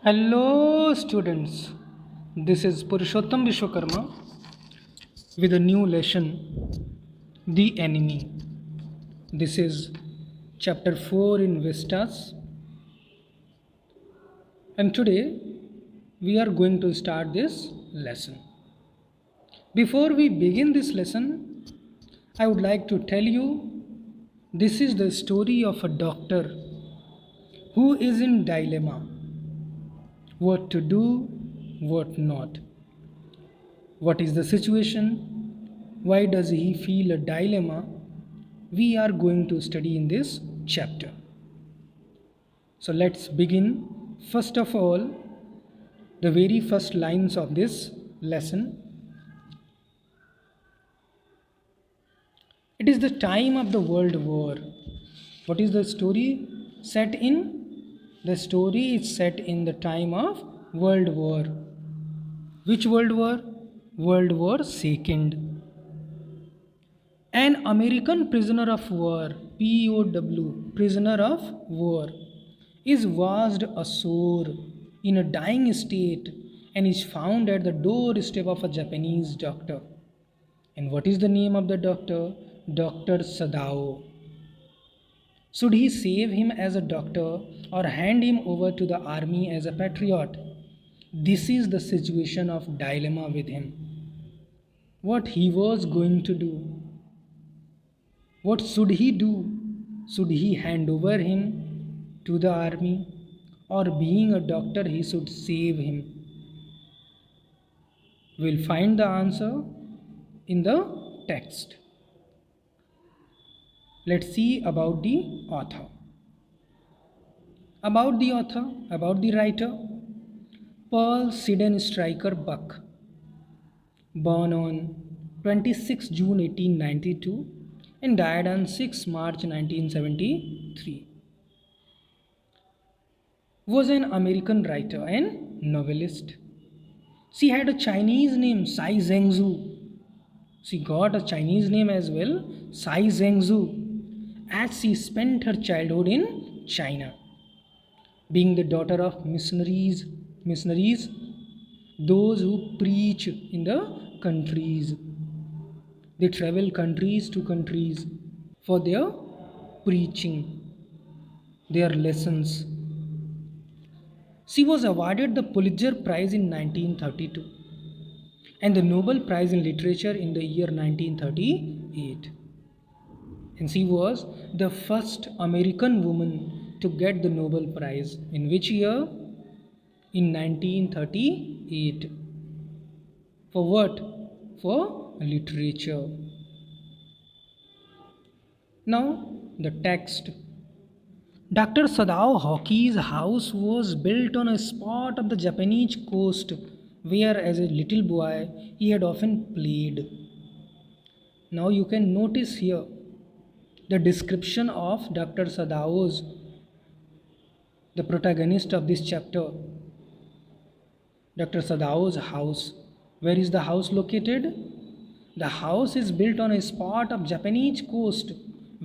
Hello, students. This is Purushottam Vishwakarma with a new lesson, The Enemy. This is chapter 4 in Vistas, and today we are going to start this lesson. Before we begin this lesson, I would like to tell you this is the story of a doctor who is in dilemma what to do, what not. What is the situation? Why does he feel a dilemma? We are going to study in this chapter. So let's begin. First of all, the very first lines of this lesson. It is the time of the World War. What is the story set in? The story is set in the time of World War. Which World War? World War II. An American prisoner of war, POW, prisoner of war, is washed ashore in a dying state and is found at the doorstep of a Japanese doctor. And what is the name of the doctor? Dr. Sadao. Should he save him as a doctor or hand him over to the army as a patriot? This is the situation of dilemma with him. What he was going to do? What should he do? Should he hand over him to the army, or being a doctor he should save him? We'll find the answer in the text. Let's see about the author. About the writer, Pearl Sidden Stryker Buck, born on 26 June 1892 and died on 6 March 1973, was an American writer and novelist. She had a Chinese name, Sai Zhengzhu. She got a Chinese name as well, Sai Zhengzhu, as she spent her childhood in China. Being the daughter of missionaries, those who preach in the countries. They travel countries to countries for their preaching, their lessons. She was awarded the Pulitzer Prize in 1932 and the Nobel Prize in Literature in the year 1938. And she was the first American woman to get the Nobel Prize. In which year? In 1938. For what? For literature. Now, the text. Dr. Sadao Hockey's house was built on a spot of the Japanese coast where, as a little boy, he had often played. Now, you can notice here the description of Dr. Sadao's, the protagonist of this chapter. Dr. Sadao's house. Where is the house located? The house is built on a spot of Japanese coast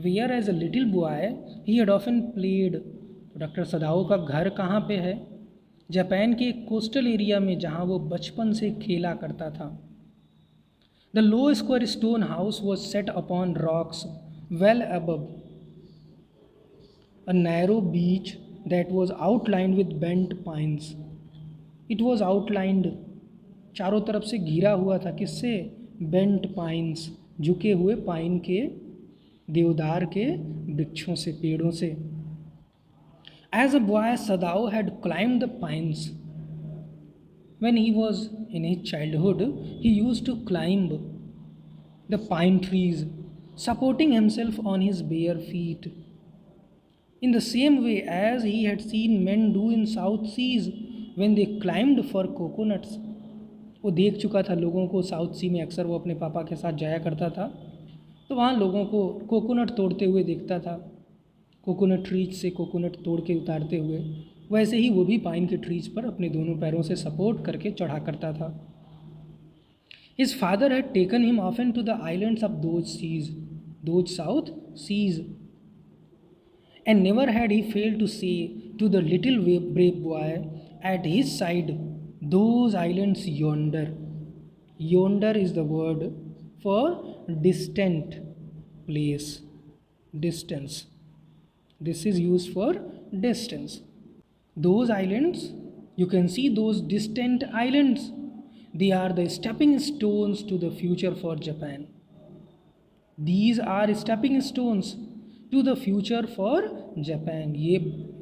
where, as a little boy, he had often played. Doctor सदाओ का घर कहाँ पे है? Japan के एक coastal area में जहाँ वो बचपन से खेला करता था. The low square stone house was set upon rocks well above a narrow beach that was outlined with bent pines. It was outlined, चारों तरफ से घिरा हुआ था. किससे? बेंट पाइन्स, झुके हुए पाइन के, देवदार के वृक्षों से, पेड़ों से. As a boy, Sadao had climbed the pines. When he was in his childhood, he used to climb the pine trees, supporting himself on his bare feet. In the same way as he had seen men do in South Seas when they climbed for coconuts. वो देख चुका था लोगों को south सी में. अक्सर वो अपने पापा के साथ जाया करता था, तो वहाँ लोगों को कोकोनट तोड़ते हुए देखता था, कोकोनट ट्रीज से कोकोनट तोड़ के उतारते हुए. वैसे ही वो भी पाइन के ट्रीज पर अपने दोनों पैरों से सपोर्ट करके चढ़ा करता था. His father had taken him often to the islands of those South Seas, and never had he failed to say to the little brave boy At his side, those islands yonder. Yonder is the word for distant place, distance. This is used for distance. Those islands, you can see those distant islands, they are the stepping stones to the future for Japan. These are stepping stones to the future for Japan. ये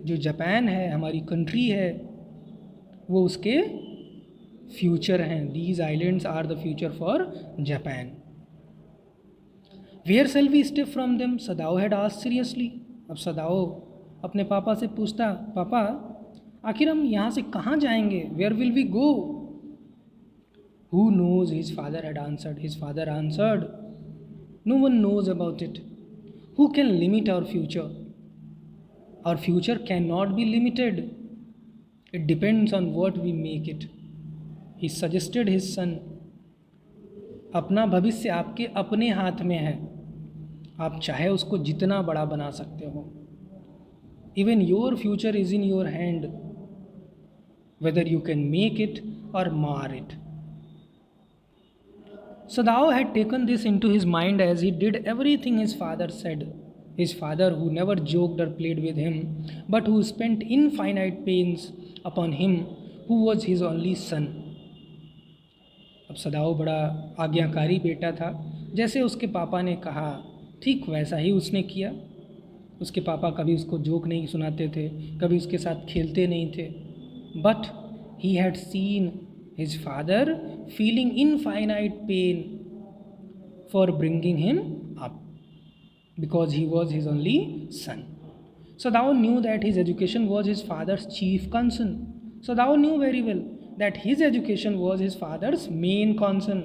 जो Japan है, हमारी country है, वो उसके future हैं. These islands are the future for Japan. Where shall we step from them? Sadao had asked seriously. अब सदाओ अपने पापा से पूछता, पापा आखिर हम यहाँ से कहाँ जाएंगे? Where will we go? Who knows? His father had answered. His father answered, no one knows about it. Who can limit our future? Our future cannot be limited. It depends on what we make it. He suggested his son. अपना भविष्य आपके अपने हाथ में है. आप चाहे उसको जितना बड़ा बना सकते हो. Even your future is in your hand, whether you can make it or mar it. Sadao had taken this into his mind as he did everything his father said. His father, who never joked or played with him, but who spent infinite pains upon him, who was his only son. अब सदाओ बड़ा आज्ञाकारी बेटा था. जैसे उसके पापा ने कहा ठीक वैसा ही उसने किया. उसके पापा कभी उसको जोक नहीं सुनाते थे, कभी उसके साथ खेलते नहीं थे. But he had seen his father feeling infinite pain for bringing him up because he was his only son. Sadao knew that his education was his father's chief concern. Sadao knew very well that his education was his father's main concern.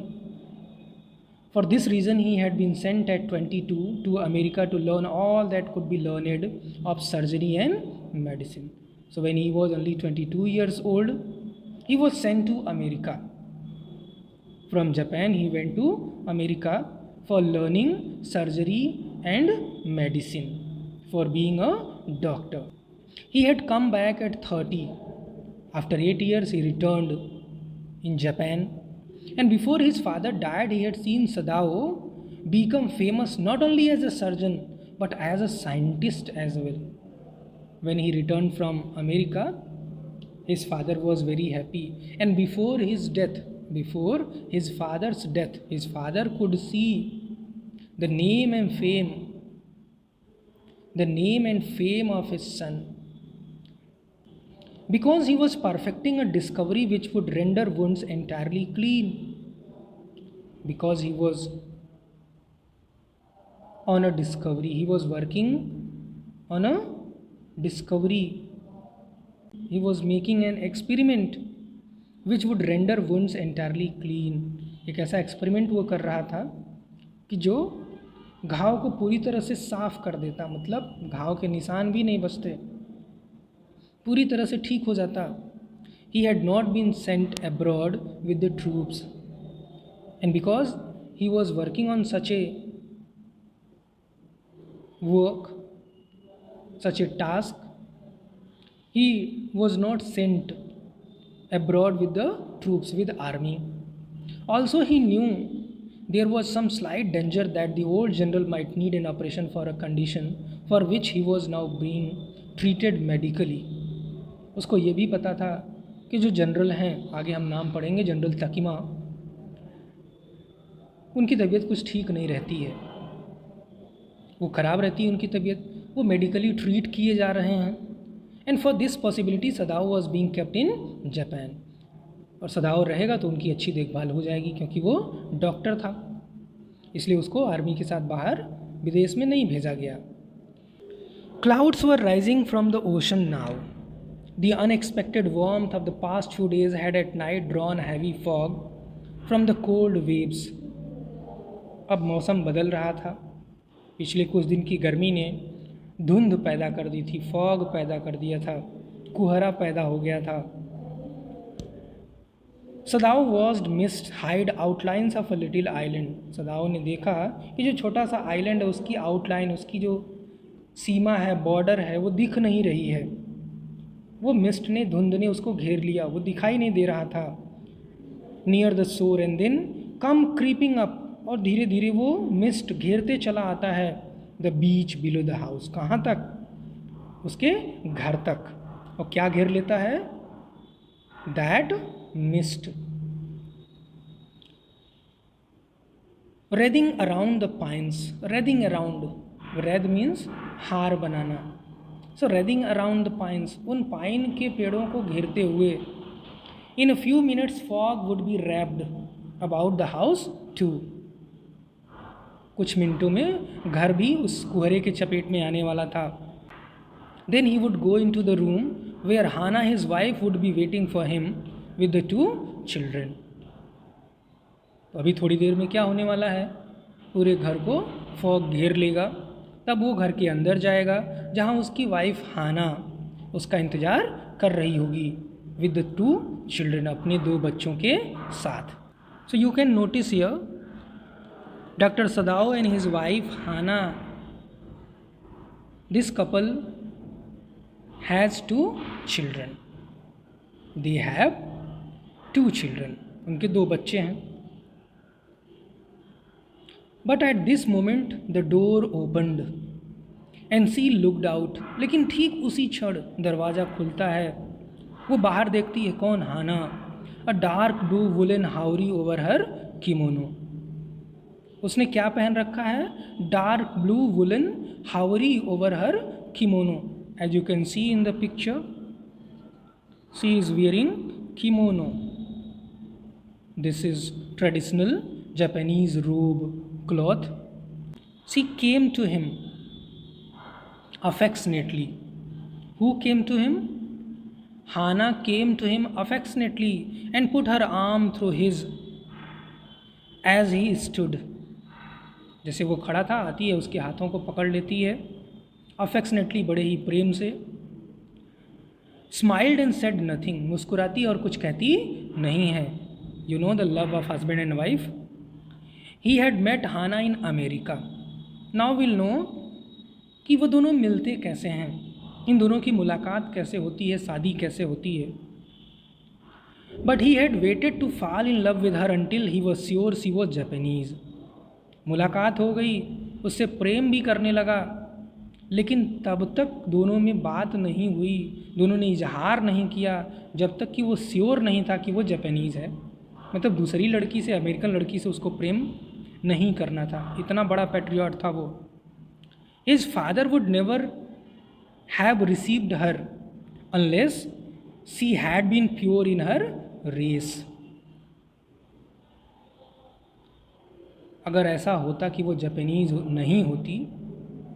For this reason, he had been sent at 22 to America to learn all that could be learned of surgery and medicine. So when he was only 22 years old, he was sent to America. From Japan, he went to America for learning surgery and medicine, for being a doctor. He had come back at 30. After 8 years, he returned in Japan. And before his father died, he had seen Sadao become famous not only as a surgeon, but as a scientist as well. When he returned from America, his father was very happy. And before his father's death, his father could see the name and fame of his son. Because he was perfecting a discovery which would render wounds entirely clean. Because he was on a discovery, he was working on a discovery. He was making an experiment which would render wounds entirely clean. एक ऐसा experiment वो कर रहा था कि जो घाव को पूरी तरह से साफ कर देता, मतलब घाव के निशान भी नहीं बचते, पूरी तरह से ठीक हो जाता. He had not been sent abroad with the troops, and because he was working on such a work, such a task, he was not sent abroad with the troops, with the army. Also, he knew there was some slight danger that the old general might need an operation for a condition for which he was now being treated medically. उसको ये भी पता था कि जो general हैं, आगे हम नाम पढ़ेंगे, जनरल तकीमा, उनकी तबीयत कुछ ठीक नहीं रहती है, वो ख़राब रहती है उनकी तबीयत, वो मेडिकली ट्रीट किए जा रहे हैं. And for this possibility Sadao was being kept in Japan. और सदाओ रहेगा तो उनकी अच्छी देखभाल हो जाएगी, क्योंकि वो डॉक्टर था, इसलिए उसको आर्मी के साथ बाहर विदेश में नहीं भेजा गया. Clouds were rising from the ocean now. The unexpected warmth of the past few days had at night drawn heavy fog from the cold waves. अब मौसम बदल रहा था. पिछले कुछ दिन की गर्मी ने धुंध पैदा कर दी थी, फॉग पैदा कर दिया था, कुहरा पैदा हो गया था. Sadao watched mist hide outlines of a little island. Sadao ने देखा कि जो छोटा सा आइलैंड है उसकी आउटलाइन, उसकी जो सीमा है, बॉर्डर है, वो दिख नहीं रही है, वो मिस्ट ने, धुंध ने उसको घेर लिया, वो दिखाई नहीं दे रहा था. Near the shore and then come creeping up, और धीरे धीरे वो मिस्ट घेरते चला आता है. The beach below the house, कहाँ तक? उसके घर तक. और क्या घेर लेता है? That mist. Wreathing around the pines, wreathing around, wreath means हार बनाना. So wreathing around the pines, उन पाइन के पेड़ों को घेरते हुए. In a few minutes fog would be wrapped about the house too, कुछ मिनटों में घर भी उस कुहरे के चपेट में आने वाला था. Then he would go into the room where Hana his wife would be waiting for him with the 2 children. तो अभी थोड़ी देर में क्या होने वाला है? पूरे घर को फॉग घेर लेगा. तब वो घर के अंदर जाएगा जहाँ उसकी वाइफ हाना उसका इंतज़ार कर रही होगी विद द 2 चिल्ड्रेन, अपने 2 बच्चों के साथ. So you can notice here Dr. Sadao and his wife Hana, this couple has 2 children. They have 2 children. उनके 2 बच्चे हैं. But at this moment the door opened and she looked out. लेकिन ठीक उसी क्षण दरवाज़ा खुलता है. वो बाहर देखती है. कौन? हाना. A dark blue woolen हावरी over her kimono. उसने क्या पहन रखा है? Dark blue woollen haori over her kimono. As you can see in the picture, she is wearing kimono. This is traditional Japanese robe cloth. She came to him affectionately. Who came to him? Hana came to him affectionately and put her arm through his as he stood. जैसे वो खड़ा था, आती है, उसके हाथों को पकड़ लेती है अफेक्शनेटली, बड़े ही प्रेम से. स्माइल्ड एंड सेड नथिंग, मुस्कुराती और कुछ कहती नहीं है. You know the love of husband and wife. He had met Hana in America. Now will know कि वो दोनों मिलते कैसे हैं, इन दोनों की मुलाकात कैसे होती है, शादी कैसे होती है. But he had waited to fall in love with her until he was sure she was Japanese. मुलाकात हो गई, उससे प्रेम भी करने लगा, लेकिन तब तक दोनों में बात नहीं हुई, दोनों ने इजहार नहीं किया जब तक कि वो श्योर नहीं था कि वो जापानीज़ है. मतलब दूसरी लड़की से, अमेरिकन लड़की से उसको प्रेम नहीं करना था. इतना बड़ा पैट्रियट था वो. His father would never have received her unless she had been pure in her race. अगर ऐसा होता कि वो जापानीज़ नहीं होती,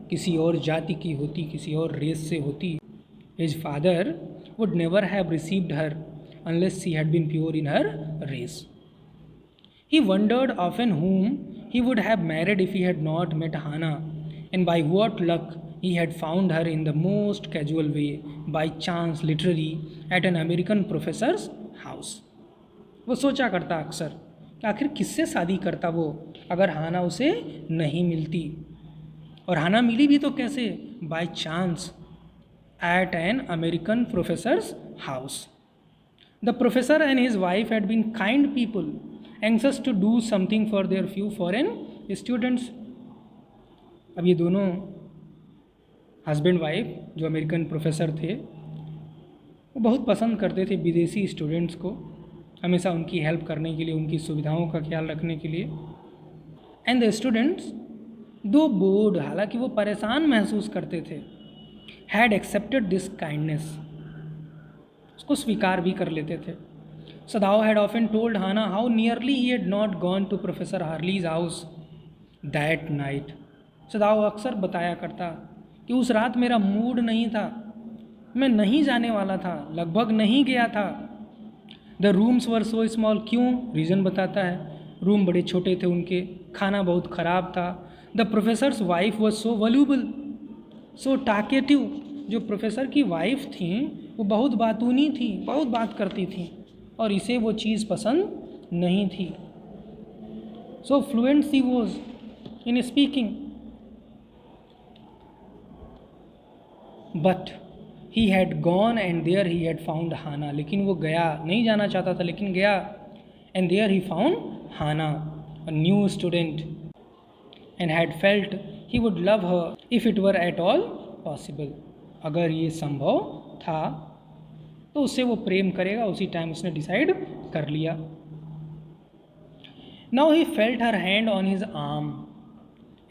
किसी और जाति की होती, किसी और रेस से होती, his father would never have received her unless she had been pure in her race. He wondered often whom he would have married if he had not met Hana, and by what luck he had found her in the most casual way, by chance literally, at an American professor's house. वो सोचा करता अक्सर कि आखिर किससे शादी करता वो अगर हाना उसे नहीं मिलती. और हाना मिली भी तो कैसे? By chance, at an American professor's house. The professor and his wife had been kind people anxious to do something for their few foreign students. अब ये दोनों हस्बैंड वाइफ जो अमेरिकन प्रोफेसर थे, वो बहुत पसंद करते थे विदेशी स्टूडेंट्स को, हमेशा उनकी हेल्प करने के लिए, उनकी सुविधाओं का ख्याल रखने के लिए. एंड द स्टूडेंट्स दो बोर्ड, हालांकि वो परेशान महसूस करते थे, हैड एक्सेप्टेड दिस काइंडनेस, उसको स्वीकार भी कर लेते थे. Sadao had often told Hana how nearly he had not gone to professor Harley's house that night. सदाओ अक्सर बताया करता कि उस रात मेरा मूड नहीं था, मैं नहीं जाने वाला था, लगभग नहीं गया था. The rooms were so small. क्यों? रीज़न बताता है. रूम बड़े छोटे थे उनके, खाना बहुत ख़राब था. The professor's wife was so voluble, so talkative. जो प्रोफेसर की वाइफ थी वो बहुत बातूनी थी, बहुत बात करती थी, और इसे वो चीज़ पसंद नहीं थी. So fluent she was in speaking. But he had gone and there he had found Hana, लेकिन वो गया, नहीं जाना चाहता था लेकिन गया, and there he found Hana, a new student, and had felt he would love her if it were at all possible, अगर ये संभव था तो उससे वो प्रेम करेगा, उसी टाइम उसने डिसाइड कर लिया. Now he felt her hand on his arm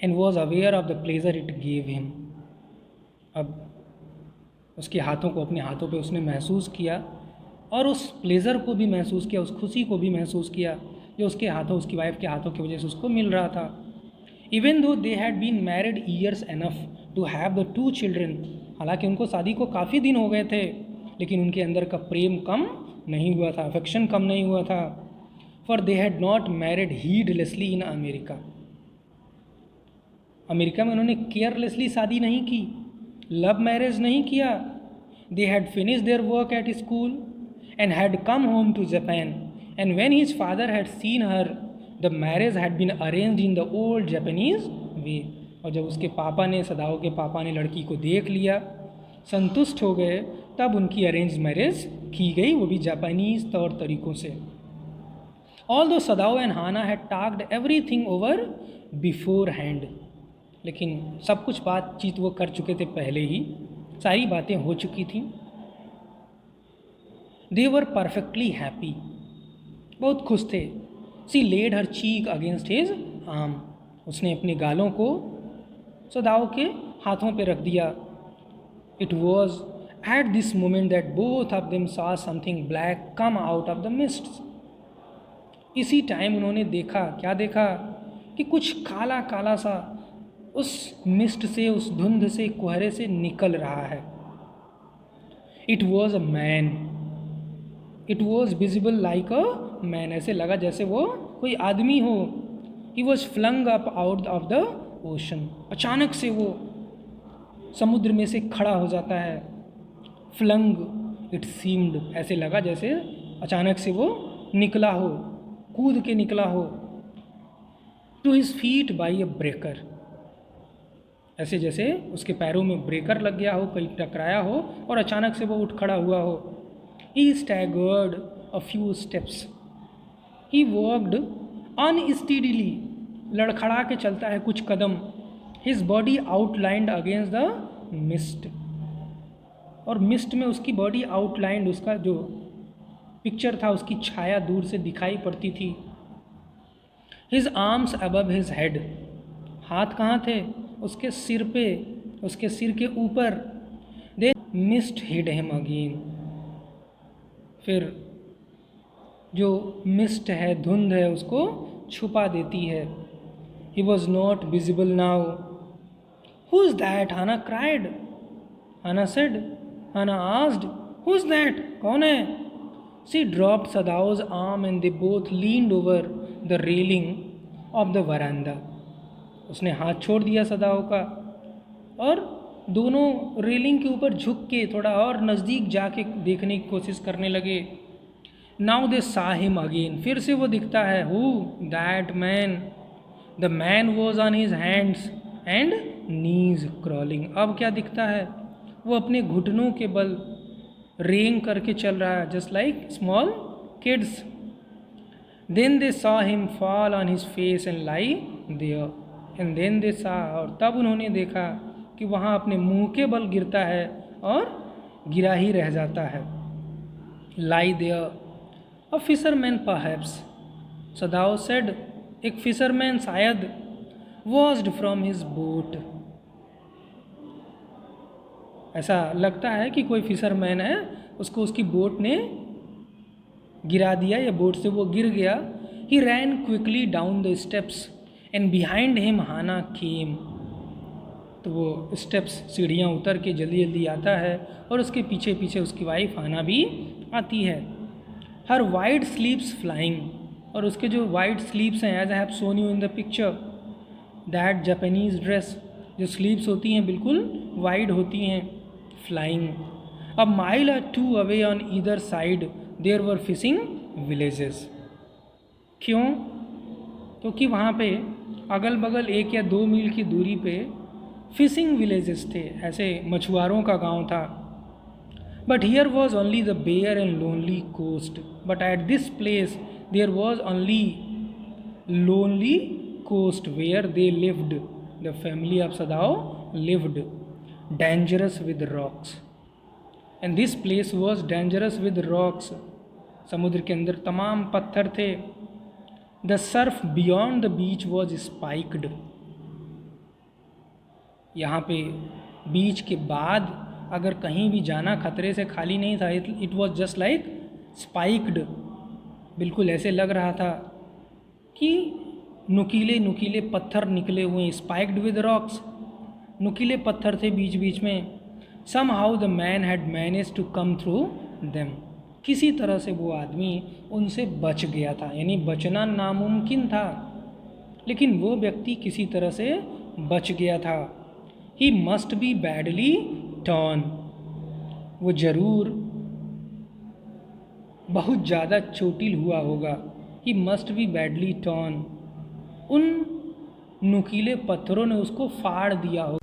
and was aware of the pleasure it gave him. अब उसके हाथों को, अपने हाथों पे उसने महसूस किया और उस प्लेजर को भी महसूस किया, उस खुशी को भी महसूस किया जो उसके हाथों, उसकी वाइफ के हाथों की वजह से उसको मिल रहा था. Even though they had been married years enough to have the 2 children, हालांकि उनको शादी को काफ़ी दिन हो गए थे, लेकिन उनके अंदर का प्रेम कम नहीं हुआ था, अफेक्शन कम नहीं हुआ था. For they had not married heedlessly in America, America में उन्होंने केयरलेसली शादी नहीं की, लव मैरिज नहीं किया. They had finish their work at school and had come home to Japan, and when his father had seen her the marriage had been arranged in the old Japanese way. और जब उसके पापा ने, सदाओ के पापा ने लड़की को देख लिया, संतुष्ट हो गए, तब उनकी अरेंज मैरिज की गई, वो भी जापानीज तौर तरीक़ों से. All though Sadao and Hana had talked everything over before hand, लेकिन सब कुछ बातचीत वो कर चुके थे पहले ही, सारी बातें हो चुकी थी. दे वर परफेक्टली हैप्पी, बहुत खुश थे. सी लेड हर चीक अगेंस्ट हिज आर्म, उसने अपने गालों को सदाओ के हाथों पे रख दिया. It was at this moment that both of them saw something black come out of the mist. इसी टाइम उन्होंने देखा, क्या देखा, कि कुछ काला काला सा उस मिस्ट से, उस धुंध से, कोहरे से निकल रहा है. It was a man, it was visible like a man, ऐसे लगा जैसे वो कोई आदमी हो. He was flung up out of the ocean, अचानक से वो समुद्र में से खड़ा हो जाता है. फ्लंग, इट सीम्ड, ऐसे लगा जैसे अचानक से वो निकला हो, कूद के निकला हो. To his feet by a breaker, ऐसे जैसे उसके पैरों में ब्रेकर लग गया हो, कहीं टकराया हो और अचानक से वो उठ खड़ा हुआ हो. He staggered a few steps, he walked unsteadily, लड़खड़ा के चलता है कुछ कदम. His body outlined against the mist, और मिस्ट में उसकी बॉडी आउटलाइंड, उसका जो पिक्चर था, उसकी छाया दूर से दिखाई पड़ती थी. His arms above his head, हाथ कहाँ थे, उसके सिर पे, उसके सिर के ऊपर. दे मिस्ट हिड हिम अगेन, फिर जो मिस्ट है, धुंध है, उसको छुपा देती है. He was not visible now. Who is that, Hana cried. Hana said, Hana asked, who is that, कौन है. She dropped Sadao's arm and they both leaned over the railing of the veranda. उसने हाथ छोड़ दिया सदाओ का और दोनों railing के ऊपर झुक के थोड़ा और नज़दीक जाके देखने की कोशिश करने लगे. नाउ दे सा हिम अगेन, फिर से वो दिखता है. Who that man, the man was on his hands and knees crawling. अब क्या दिखता है, वो अपने घुटनों के बल रेंग करके चल रहा है, just like small kids. Then they saw him fall on his face and lay there, and then they saw, और तब उन्होंने देखा कि वहाँ अपने मुंह के बल गिरता है और गिरा ही रह जाता है. Lie there a fisherman perhaps, Sadao said, एक फिशरमैन शायद. वॉस्ड फ्रॉम हिज बोट, ऐसा लगता है कि कोई फिशरमैन है, उसको उसकी बोट ने गिरा दिया या बोट से वो गिर गया. He ran quickly down the steps and behind him Hana came. तो वो स्टेप्स, सीढ़ियाँ उतर के जल्दी जल्दी आता है और उसके पीछे पीछे उसकी वाइफ हाना भी आती है. हर वाइड स्लीव्स फ्लाइंग, और उसके जो वाइड स्लीव्स हैं, as I have shown you in the picture, that Japanese dress, जो स्लीव्स होती हैं बिल्कुल वाइड होती हैं, फ्लाइंग. अ माइल और 2 away on either side there were fishing villages. क्यों, क्योंकि वहाँ पे अगल बगल 1 या 2 मील की दूरी पे फिशिंग विलेजेस थे, ऐसे मछुआरों का गांव था. But here was only the bare and lonely coast. But at this place there was only lonely coast where they lived. The family of Sadao lived, dangerous with rocks. And this place was dangerous with rocks. समुद्र के अंदर तमाम पत्थर थे. The surf beyond the beach was spiked. यहाँ पे बीच के बाद अगर कहीं भी जाना खतरे से खाली नहीं था. It was just like spiked. बिल्कुल ऐसे लग रहा था कि नुकीले नुकीले पत्थर निकले हुए. स्पाइक्ड विद रॉक्स, नुकीले पत्थर थे बीच बीच में. Somehow the man had manage to come through them. किसी तरह से वो आदमी उनसे बच गया था. यानी बचना नामुमकिन था, लेकिन वो व्यक्ति किसी तरह से बच गया था. He must be badly torn. वो ज़रूर बहुत ज़्यादा चोटिल हुआ होगा. He must be badly torn. उन नुकीले पत्थरों ने उसको फाड़ दिया हो.